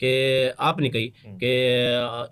کہ آپ نے کہی کہ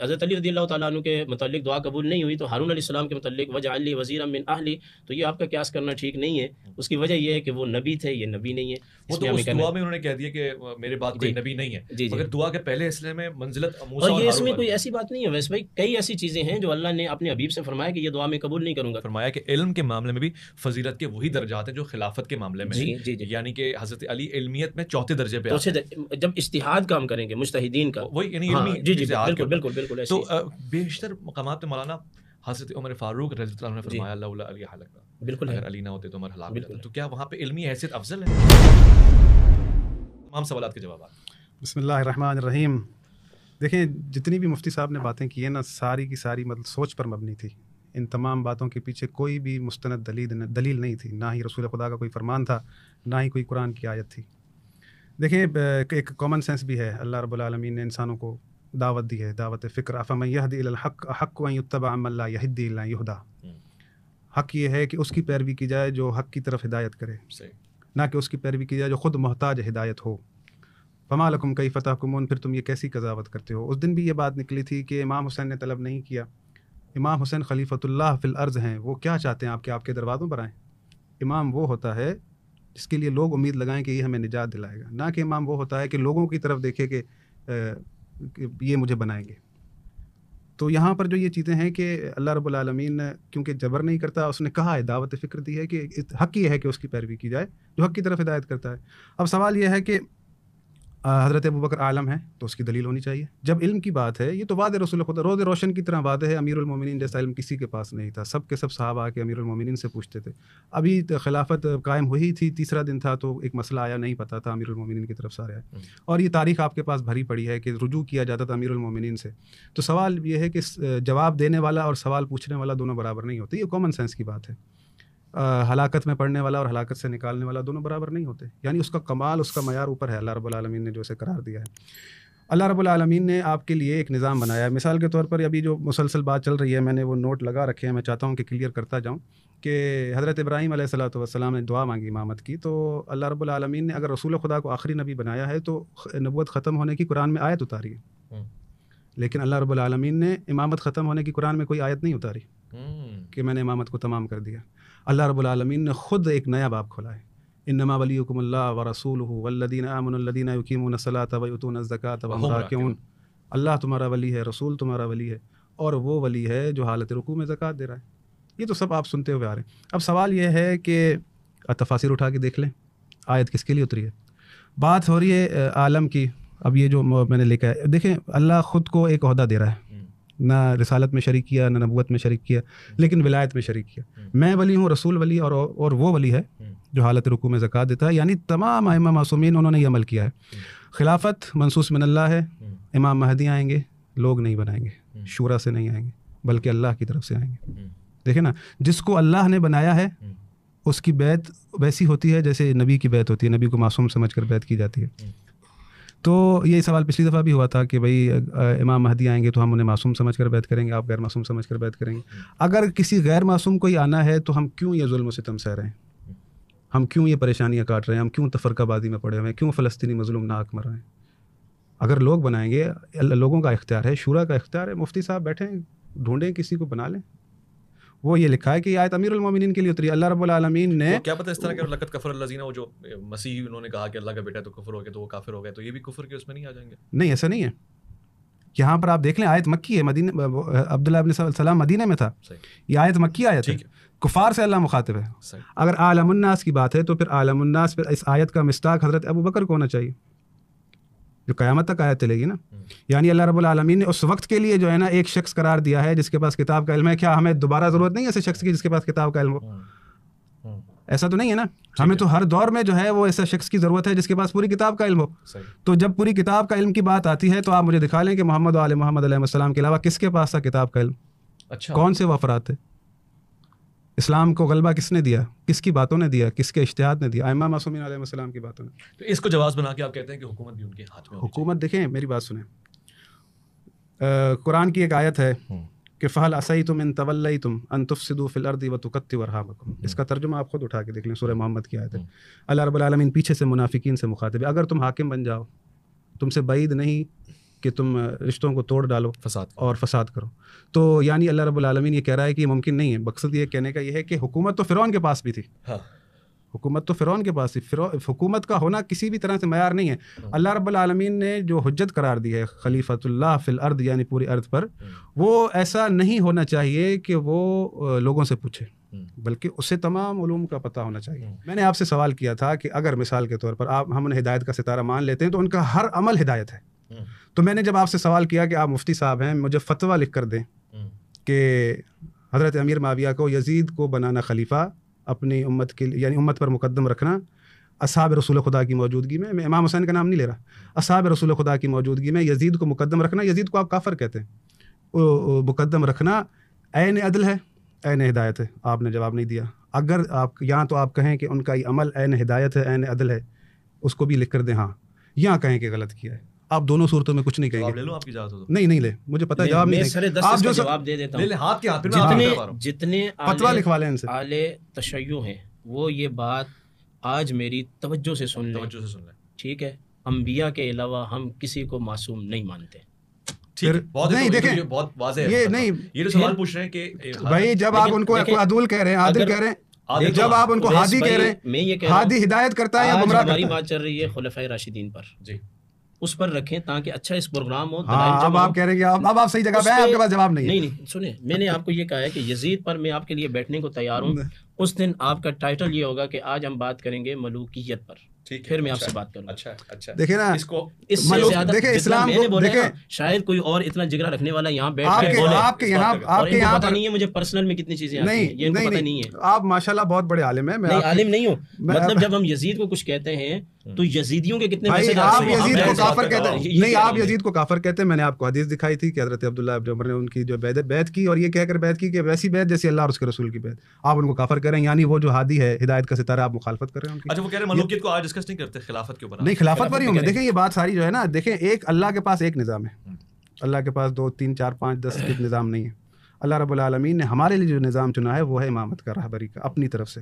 حضرت علی رضی اللہ تعالیٰ عنہ کے متعلق دعا قبول نہیں ہوئی، تو ہارون علیہ السلام کے متعلق وجعل لی وزیرا من اہلی، تو یہ آپ کا قیاس کرنا ٹھیک نہیں ہے. اس کی وجہ یہ ہے کہ وہ نبی تھے، یہ نبی نہیں ہے. وہ تو اس دعا میں انہوں نے کہہ دیا کہ میرے بعد کوئی نبی نہیں ہے، مگر دعا کے پہلے حصے میں منزلت موسیٰ اور یہ اس میں کوئی ایسی بات نہیں ہے. ویسے بھائی کئی ایسی چیزیں ہیں جو اللہ نے اپنے حبیب سے فرمایا کہ یہ دعا میں قبول نہیں کروں گا. فرمایا کہ علم کے معاملے میں بھی فضیلت کے وہی درجات ہیں جو خلافت کے معاملے میں ہیں. یعنی کہ حضرت علی علمیت میں چوتھے درجے پہ آتے ہیں جب اجتہاد کام کریں گے مجتہدین کا، وہی یعنی علمی. جی بالکل. تو بیشتر مقامات میں مولانا حضرت عمر فاروق رضی اللہ عنہ نے فرمایا اللہ علی حلقہ، بالکل اگر علی نہ ہوتے تو عمر ہلاک ہو جاتا. تو کیا وہاں پہ علمی حیثیت افضل ہے؟ تمام سوالات کے جوابات. بسم اللہ الرحمن الرحیم. دیکھیں جتنی بھی مفتی صاحب نے باتیں کی ہیں نا، ساری کی ساری مطلب سوچ پر مبنی تھی. ان تمام باتوں کے پیچھے کوئی بھی مستند دلیل نہیں تھی، نہ ہی رسول خدا کا کوئی فرمان تھا، نہ ہی کوئی قرآن کی آیت تھی. دیکھیں ایک کامن سینس بھی ہے. اللہ رب العالمین نے انسانوں کو دعوت دی ہے، دعوت فکر. افمن یہدی الی الحق احق ان یتبع من لا یہدی الا ان یہدی. حق یہ ہے کہ اس کی پیروی کی جائے جو حق کی طرف ہدایت کرے، نہ کہ اس کی پیروی کی جائے جو خود محتاج ہدایت ہو. فما لکم کیف تحکمون، پھر تم یہ کیسی قضاوت کرتے ہو. اس دن بھی یہ بات نکلی تھی کہ امام حسین نے طلب نہیں کیا. امام حسین خلیفۃ اللہ فی الارض ہیں، وہ کیا چاہتے ہیں آپ کے دروازوں پر آئیں. امام وہ ہوتا ہے جس کے لیے لوگ امید لگائیں کہ یہ ہمیں نجات دلائے گا، نہ کہ امام وہ ہوتا ہے کہ لوگوں کی طرف دیکھے کہ یہ مجھے بنائیں گے. تو یہاں پر جو یہ چیزیں ہیں کہ اللہ رب العالمین نے کیونکہ جبر نہیں کرتا، اس نے کہا ہے، دعوت فکر دی ہے کہ حق یہ ہے کہ اس کی پیروی کی جائے جو حق کی طرف ہدایت کرتا ہے. اب سوال یہ ہے کہ حضرت ابوبکر عالم ہے تو اس کی دلیل ہونی چاہیے. جب علم کی بات ہے، یہ تو وعدہ رسول خدا روز روشن کی طرح وعدہ ہے. امیر المومنین جیسا علم کسی کے پاس نہیں تھا، سب کے سب صحابہ آ کے امیر المومنین سے پوچھتے تھے. ابھی خلافت قائم ہوئی تھی، تیسرا دن تھا، تو ایک مسئلہ آیا، نہیں پتہ تھا، امیر المومنین کی طرف سارے آئے. اور یہ تاریخ آپ کے پاس بھری پڑی ہے کہ رجوع کیا جاتا تھا امیر المومنین سے. تو سوال یہ ہے کہ جواب دینے والا اور سوال پوچھنے والا دونوں برابر نہیں ہوتے. یہ کامن سینس کی بات ہے. ہلاکت میں پڑھنے والا اور ہلاکت سے نکالنے والا دونوں برابر نہیں ہوتے. یعنی اس کا کمال، اس کا معیار اوپر ہے. اللہ رب العالمین نے جو اسے قرار دیا ہے. اللہ رب العالمین نے آپ کے لیے ایک نظام بنایا ہے. مثال کے طور پر ابھی جو مسلسل بات چل رہی ہے، میں نے وہ نوٹ لگا رکھے ہیں، میں چاہتا ہوں کہ کلیئر کرتا جاؤں کہ حضرت ابراہیم علیہ الصلوۃ والسلام نے دعا مانگی امامت کی. تو اللہ رب العالمین نے اگر رسول خدا کو آخری نبی بنایا ہے تو نبوت ختم ہونے کی قرآن میں آیت اتاری ہے. لیکن اللہ رب العالمین نے امامت ختم ہونے کی قرآن میں کوئی آیت نہیں اتاری کہ میں نے امامت کو تمام کر دیا. اللہ رب العالمین نے خود ایک نیا باب کھولا ہے. انما ولیکم اللہ ورسولہ والذین آمنوا الذین یقیمون الصلاۃ ویؤتون الزکاۃ وہم راکعون. اللہ تمہارا ولی ہے، رسول تمہارا ولی ہے، اور وہ ولی ہے جو حالت رکوع میں زکوٰۃ دے رہا ہے. یہ تو سب آپ سنتے ہوئے آ رہے ہیں. اب سوال یہ ہے کہ تفاسیر اٹھا کے دیکھ لیں آیت کس کے لیے اتری ہے. بات ہو رہی ہے عالم کی. اب یہ جو میں نے لکھا ہے، دیکھیں اللہ خود کو ایک عہدہ دے رہا ہے، نہ رسالت میں شریک کیا، نہ نبوت میں شریک کیا، لیکن ولایت میں شریک کیا. میں ولی ہوں، رسول ولی، اور وہ ولی ہے جو حالت رکوع میں زکوٰۃ دیتا ہے. یعنی تمام ائمہ معصومین انہوں نے یہ عمل کیا ہے. خلافت منصوص من اللہ ہے. امام مہدی آئیں گے، لوگ نہیں بنائیں گے، شورا سے نہیں آئیں گے، بلکہ اللہ کی طرف سے آئیں گے. دیکھیں نا، جس کو اللہ نے بنایا ہے اس کی بیعت ویسی ہوتی ہے جیسے نبی کی بیعت ہوتی ہے. نبی کو معصوم سمجھ کر بیعت کی جاتی ہے. تو یہ سوال پچھلی دفعہ بھی ہوا تھا کہ بھئی امام مہدی آئیں گے تو ہم انہیں معصوم سمجھ کر بیعت کریں گے، آپ غیر معصوم سمجھ کر بیعت کریں گے. اگر کسی غیر معصوم کو ہی آنا ہے تو ہم کیوں یہ ظلم و ستم سہ رہے ہیں؟ ہم کیوں یہ پریشانیاں کاٹ رہے ہیں؟ ہم کیوں تفرقہ بازی میں پڑے ہوئے ہیں؟ کیوں فلسطینی مظلوم ناحق مر رہے ہیں؟ اگر لوگ بنائیں گے، لوگوں کا اختیار ہے، شورا کا اختیار ہے. مفتی صاحب بیٹھیں، ڈھونڈیں کسی کو بنا لیں. وہ یہ لکھا ہے کہ یہ آیت امیر المومنین کے لیے اتری. اللہ رب العالمین نے کیا پتہ اس طرح کہ لقد کفر الذین، وہ جو مسیح انہوں نے کہا کہ اللہ کا بیٹا تو کفر ہو گیا، تو وہ کافر ہو گئے، تو یہ بھی کفر کے اس میں نہیں آ جائیں گے؟ نہیں، ایسا نہیں ہے. یہاں پر آپ دیکھ لیں، آیت مکی ہے. مدینہ، عبداللہ ابن سلام مدینہ میں تھا. یہ آیت مکی آیت ہے، کفار سے اللہ مخاطب ہے. اگر عالم الناس کی بات ہے تو پھر عالم الناس، پھر اس آیت کا مصداق حضرت ابوبکر کو ہونا چاہیے جو قیامت تک آیت چلے گی نا. یعنی اللہ رب العالمین نے اس وقت کے لیے جو ہے نا ایک شخص قرار دیا ہے جس کے پاس کتاب کا علم ہے. کیا ہمیں دوبارہ ضرورت نہیں ہے ایسے شخص کی جس کے پاس کتاب کا علم ہو؟ ایسا تو نہیں ہے نا. ہمیں تو ہر دور میں جو ہے وہ ایسا شخص کی ضرورت ہے جس کے پاس پوری کتاب کا علم ہو. تو جب پوری کتاب کا علم کی بات آتی ہے تو آپ مجھے دکھا لیں کہ محمد و آل محمد علیہ السلام کے علاوہ کس کے پاس تھا کتاب کا علم؟ اچھا، کون سے وہ افراد تھے؟ اسلام کو غلبہ کس نے دیا؟ کس کی باتوں نے دیا؟ کس کے اجتہاد نے دیا؟ ائمہ معصومین علیہ السلام کی باتوں نے. تو اس کو جواز بنا کے آپ کہتے ہیں کہ حکومت بھی ان کے ہاتھ میں. حکومت دیکھیں، میری بات سنیں. قرآن کی ایک آیت ہے کہ فَهَلْ عَصَيْتُمْ إِن تَوَلَّيْتُمْ أَن تُفْسِدُوا فِي الْأَرْضِ وَتُقَطِّعُوا أَرْحَامَكُمْ. اس کا ترجمہ آپ خود اٹھا کے دیکھ لیں، سورہ محمد کی آیت ہے. اللہ رب العالمین پیچھے سے منافقین سے مخاطب ہے. اگر تم حاکم بن جاؤ، تم سے بعید نہیں کہ تم رشتوں کو توڑ ڈالو فساد اور فساد کرو. تو یعنی اللہ رب العالمین یہ کہہ رہا ہے کہ یہ ممکن نہیں ہے. مقصد یہ کہنے کا یہ ہے کہ حکومت تو فرعون کے پاس بھی تھی, حکومت تو فرعون کے پاس تھی. حکومت کا ہونا کسی بھی طرح سے معیار نہیں ہے. اللہ رب العالمین نے جو حجت قرار دی ہے خلیفۃ اللہ فی الارض یعنی پوری ارض پر, وہ ایسا نہیں ہونا چاہیے کہ وہ لوگوں سے پوچھے, بلکہ اسے تمام علوم کا پتہ ہونا چاہیے. میں نے آپ سے سوال کیا تھا کہ اگر مثال کے طور پر ہم انہیں ہدایت کا ستارہ مان لیتے ہیں تو ان کا ہر عمل ہدایت ہے. تو میں نے جب آپ سے سوال کیا کہ آپ مفتی صاحب ہیں, مجھے فتویٰ لکھ کر دیں کہ حضرت امیر معاویہ کو یزید کو بنانا خلیفہ اپنی امت کے یعنی امت پر مقدم رکھنا اصحاب رسول خدا کی موجودگی میں امام حسین کا نام نہیں لے رہا, اصحاب رسول خدا کی موجودگی میں یزید کو مقدم رکھنا, یزید کو آپ کافر کہتے ہیں, مقدم رکھنا عین عدل ہے, عین ہدایت ہے. آپ نے جواب نہیں دیا. اگر آپ یہاں تو آپ کہیں کہ ان کا یہ عمل عین ہدایت ہے, عین عدل ہے, اس کو بھی لکھ کر دیں ہاں, یہاں کہیں کہ غلط کیا ہے. آپ دونوں صورتوں میں کچھ نہیں کہیں گے. لے لو آپ کی اجازت ہو. نہیں لے, مجھے پتہ ہے جواب نہیں. آپ جو جواب دے دیتا ہوں, ہاتھ کے ہاتھ جتنے فتویٰ لکھوا لیں ان سے اہل تشیع ہیں وہ یہ بات آج میری توجہ سے سن لیں, ٹھیک ہے. انبیاء کے علاوہ ہم کسی کو معصوم نہیں مانتے. نہیں دیکھیں بہت واضح یہ نہیں, یہ جو سوال پوچھ رہے ہیں کہ بھائی جب آپ ان کو عدول کہہ رہے ہیں, عادل کہہ رہے ہیں, جب آپ ان کو ہادی کہہ رہے ہیں, ہادی ہدایت کرتا ہے یا گمراہ کرتا ہے. ہماری بات چل رہی ہے خلفائے راشدین پر, جی اس پر رکھیں تاکہ اچھا اس پروگرام ہو. اب آپ کہہ رہے ہیں کہ اب آپ صحیح جگہ پہ ہیں, آپ کے پاس جواب نہیں ہے. نہیں سنیں, میں نے آپ کو یہ کہا ہے کہ یزید پر میں آپ کے لیے بیٹھنے کو تیار ہوں. اس دن آپ کا ٹائٹل یہ ہوگا کہ آج ہم بات کریں گے ملوکیت پر, پھر میں آپ سے بات کروں. اچھا دیکھیں نا, اس سے زیادہ اسلام کو دیکھیں, شاید کوئی اور اتنا جگرا رکھنے والا یہاں بیٹھ کے بولے, آپ کے یہاں پتہ نہیں ہے مجھے پرسنل میں کتنی چیزیں آتی ہیں, یہ ان کو پتہ نہیں ہے. آپ ماشاءاللہ بہت بڑے عالم ہیں. میں عالم نہیں ہوں, مطلب جب ہم یزید کو کچھ کہتے ہیں تو یزیدیوں کے کتنے آپ یزید کو کافر کہتے ہیں. نہیں, آپ یزید کو کافر کہتے ہیں. میں نے آپ کو حدیث دکھائی تھی کہ حضرت عبداللہ ابن عمر نے ان کی جو بیعت کی, اور یہ کہہ کر بیعت کی کہ ویسی بیعت جیسی اللہ اور اس کے رسول کی بیعت. آپ ان کو کافر کر رہے ہیں, یعنی وہ جو ہادی ہے ہدایت کا ستارہ, آپ مخالفت کر رہے ہیں. اچھا, وہ کہہ رہے ہیں ملوکیت کو آج ڈسکس نہیں کرتے, خلافت کے اوپر نہیں, خلافت پر ہی ہوں. دیکھیں یہ بات ساری جو ہے نا, دیکھیں ایک اللہ کے پاس ایک نظام ہے, اللہ کے پاس 2 3 4 5 10 نظام نہیں ہے. اللہ رب العالمین نے ہمارے لیے جو نظام چنا ہے وہ ہے امامت کا, رہبری کا, اپنی طرف سے,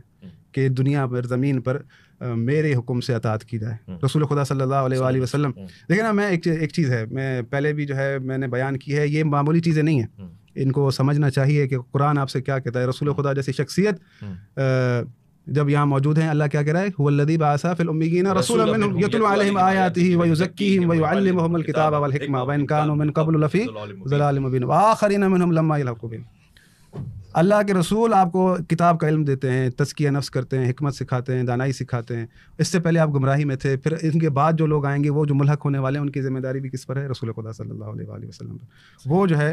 کہ دنیا پر زمین پر میرے حکم سے اطاعت کی جائے. رسول خدا صلی اللہ علیہ وآلہ وسلم, دیکھیں نا, میں ایک چیز ہے, میں پہلے بھی جو ہے میں نے بیان کی ہے, یہ معمولی چیزیں نہیں ہیں, ان کو سمجھنا چاہیے کہ قرآن آپ سے کیا کہتا ہے. رسول خدا جیسی شخصیت جب یہاں موجود ہیں, اللہ کیا کہہ رہا ہے, هو الذی بعث فی الامیین رسولا منهم یتلو علیہم آیاتہ ویزکیہم ویعلمہم الکتاب والحکمہ وان کانوا من قبل لفی ضلال مبین وآخرین منہم لما یلحقوا بہم. اللہ کے رسول آپ کو کتاب کا علم دیتے ہیں, تزکیہ نفس کرتے ہیں, حکمت سکھاتے ہیں, دانائی سکھاتے ہیں. اس سے پہلے آپ گمراہی میں تھے, پھر ان کے بعد جو لوگ آئیں گے وہ جو ملحق ہونے والے ہیں ان کی ذمہ داری بھی کس پر ہے, رسول خدا صلی اللہ علیہ وآلہ وسلم پر, وہ جو ہے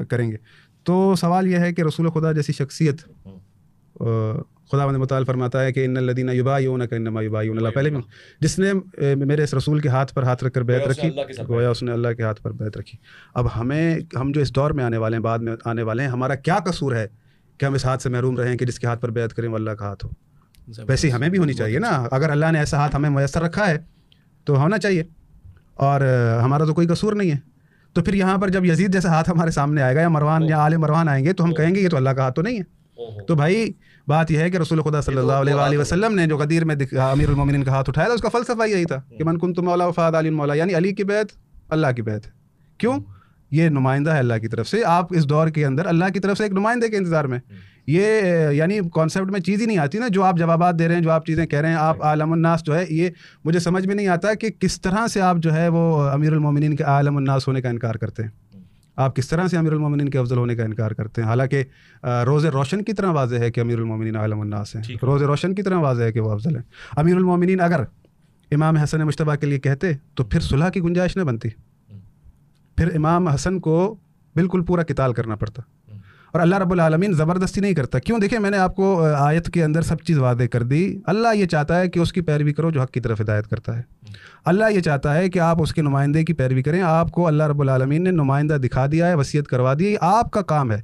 کریں گے. تو سوال یہ ہے کہ رسول خدا جیسی شخصیت, خداوند متعال فرماتا ہے کہ ان الذین یبایعونک انما یبایعون اللہ, پہلے بھی جس نے میرے اس رسول کے ہاتھ پر ہاتھ رکھ کر بیعت رکھی گویا اس نے اللہ کے ہاتھ پر بیعت رکھی. اب ہم جو اس دور میں آنے والے ہیں, بعد میں آنے والے ہیں, ہمارا کیا قصور ہے کہ ہم اس ہاتھ سے محروم رہیں کہ جس کے ہاتھ پر بیعت کریں وہ اللہ کا ہاتھ ہو. ویسے ہمیں بھی ہونی چاہیے نا, اگر اللہ نے ایسا ہاتھ ہمیں میسر رکھا ہے تو ہونا چاہیے, اور ہمارا تو کوئی قصور نہیں ہے. تو پھر یہاں پر جب یزید جیسا ہاتھ ہمارے سامنے آئے گا, یا مروان یا آل مروان آئیں گے, تو ہم کہیں گے یہ تو اللہ کا ہاتھ تو نہیں ہے. تو بھائی بات یہ ہے کہ رسول خدا صلی اللہ علیہ وآلہ وسلم نے جو غدیر میں امیر المومنین کا ہاتھ اٹھایا تھا, اس کا فلسفہ یہی تھا کہ من کنت مولا فہذا علی مولا, یعنی علی کی بیعت اللہ کی بیعت ہے. کیوں؟ یہ نمائندہ ہے اللہ کی طرف سے. آپ اس دور کے اندر اللہ کی طرف سے ایک نمائندے کے انتظار میں, یہ یعنی کانسیپٹ میں چیز ہی نہیں آتی نا, جو آپ جوابات دے رہے ہیں, جو آپ چیزیں کہہ رہے ہیں, آپ عالم الناس جو ہے, یہ مجھے سمجھ میں نہیں آتا کہ کس طرح سے آپ جو ہے وہ امیر المومنین کے عالم الناس ہونے کا انکار کرتے ہیں. آپ کس طرح سے امیر المومنین کے افضل ہونے کا انکار کرتے ہیں, حالانکہ روز روشن کی طرح واضح ہے کہ امیر المومنین عالم الناس ہیں, روز روشن کی طرح واضح ہے کہ وہ افضل ہیں. امیر المومنین اگر امام حسن مجتبیٰ کے لیے کہتے تو پھر صلح کی گنجائش نہ بنتی, پھر امام حسن کو بالکل پورا قتال کرنا پڑتا, اور اللہ رب العالمین زبردستی نہیں کرتا. کیوں؟ دیکھیں میں نے آپ کو آیت کے اندر سب چیز واضح کر دی. اللہ یہ چاہتا ہے کہ اس کی پیروی کرو جو حق کی طرف ہدایت کرتا ہے. اللہ یہ چاہتا ہے کہ آپ اس کے نمائندے کی پیروی کریں. آپ کو اللہ رب العالمین نے نمائندہ دکھا دیا ہے, وصیت کروا دی ہے. آپ کا کام ہے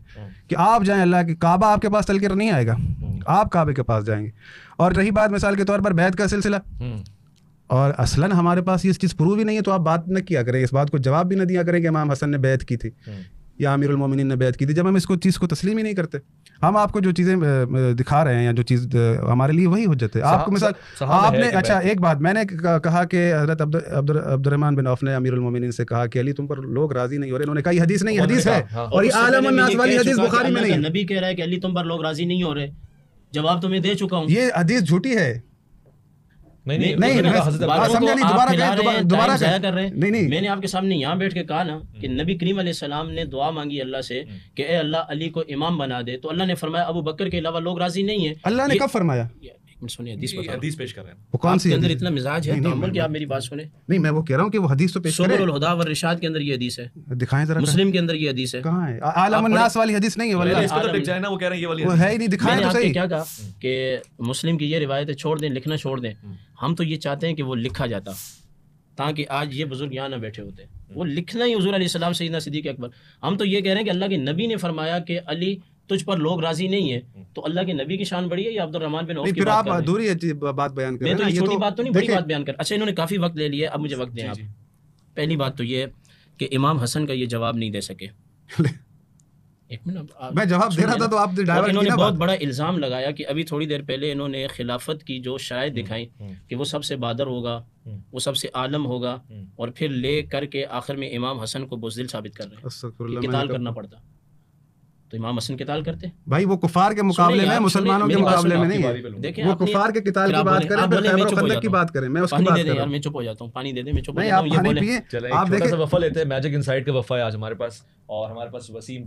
کہ آپ جائیں, اللہ کے کعبہ آپ کے پاس چل کر نہیں آئے گا, آپ کعبے کے پاس جائیں گے. اور رہی بات مثال کے طور پر بیعت کا سلسلہ, اور اصلاً ہمارے پاس یہ چیز پروف ہی نہیں ہے, تو آپ بات نہ کیا کریں, اس بات کو جواب بھی نہ دیا کریں کہ امام حسن نے بیعت کی تھی. یا امیر المومنین نے بیعت کی تھی، جب ہم اس کو چیز کو تسلیم ہی نہیں کرتے. ہم آپ کو جو چیزیں دکھا رہے ہیں یا جو چیز ہمارے لیے وہی حجت ہے. آپ کو مثال آپ نے اچھا ایک بات میں نے کہا کہ حضرت عبد الرحمن بن عوف نے امیر المومنین سے کہا کہ علی تم پر لوگ راضی نہیں ہو رہے. انہوں نے کہا یہ حدیث نہیں، حدیث ہے، اور یہ عالم الناس والی حدیث بخاری میں نہیں ہے. نبی کہہ رہا ہے کہ علی تم پر لوگ راضی نہیں ہو رہے، جواب تمہیں دے چکا ہوں. یہ حدیث جھوٹی ہے. نہیں میں نے آپ کے سامنے یہاں بیٹھ کے کہا نا کہ نبی کریم علیہ السلام نے دعا مانگی اللہ سے کہ اے اللہ علی کو امام بنا دے، تو اللہ نے فرمایا ابو بکر کے علاوہ لوگ راضی نہیں ہیں. اللہ نے کب فرمایا؟ حدیث پیش کر رہے ہیں. وہ کون سی اندر اتنا مزاج ہے تحمل کہ آپ میری بات سنیں. نہیں میں وہ کہہ رہا ہوں کہ وہ حدیث تو پیش کریں. سبل الہدی والرشاد کے اندر یہ حدیث ہے، دکھائیں ذرا. مسلم کے اندر یہ حدیث ہے. کہاں ہے؟ عالم الناس والی حدیث نہیں ہے واللہ. اس پہ تو ٹک جائے نا، وہ کہہ رہے ہیں یہ والی وہ ہے ہی نہیں. دکھائیں تو صحیح. کیا کہا کہ مسلم کی یہ روایتیں چھوڑ دیں، لکھنا چھوڑ دیں. ہم تو یہ چاہتے ہیں کہ وہ لکھا جاتا تاکہ آج یہ بزرگ یہاں نہ بیٹھے ہوتے. وہ لکھنا ہی حضور علیہ السلام سیدنا صدیق اکبر. ہم تو یہ کہہ رہے ہیں کہ اللہ کے نبی نے فرمایا کہ علی تجھ پر لوگ راضی نہیں ہیں، تو اللہ کے نبی کی شان بڑی ہے یا عبد الرحمن بن عوف کی بات کر رہے ہیں؟ پھر آپ دوری بات بیان کر رہے ہیں. میں تو یہ چھوٹی بات تو نہیں، بڑی بات بیان کر. اچھا انہوں نے کافی وقت لے لیا، اب مجھے وقت دیں آپ. پہلی بات تو یہ کہ امام حسن کا یہ جواب نہیں دے سکے. ایک منٹ میں جواب دے رہا تھا تو آپ ڈائیورٹ انہوں نے کیا. بہت بڑا الزام لگایا کہ ابھی تھوڑی دیر پہلے انہوں نے خلافت کی جو شرائط دکھائیں کہ وہ سب سے بادر ہوگا، وہ سب سے عالم ہوگا، اور پھر لے کر کے آخر میں امام حسن کو بزدل ثابت کر رہے ہیں. قتال کرنا پڑتا تو امام حسن قتال کرتے بھائی. وہ کفار کے مقابلے میں، مسلمانوں کے مقابلے میں نہیں ہے. وہ کفار کے قتال کی بات کریں، پھر خیبر و خندق کی بات کریں. میں اس کی بات کر رہا ہوں. میں چپ ہو جاتا ہوں. پانی دے دیں، میں چپ ہو نہیں. جاتا آپ ہوں. پانی پیئے. آپ دیکھیں وفا لیتے ہیں. میجک انسائٹ کا وفا ہے آج ہمارے پاس، اور ہمارے پاس وسیم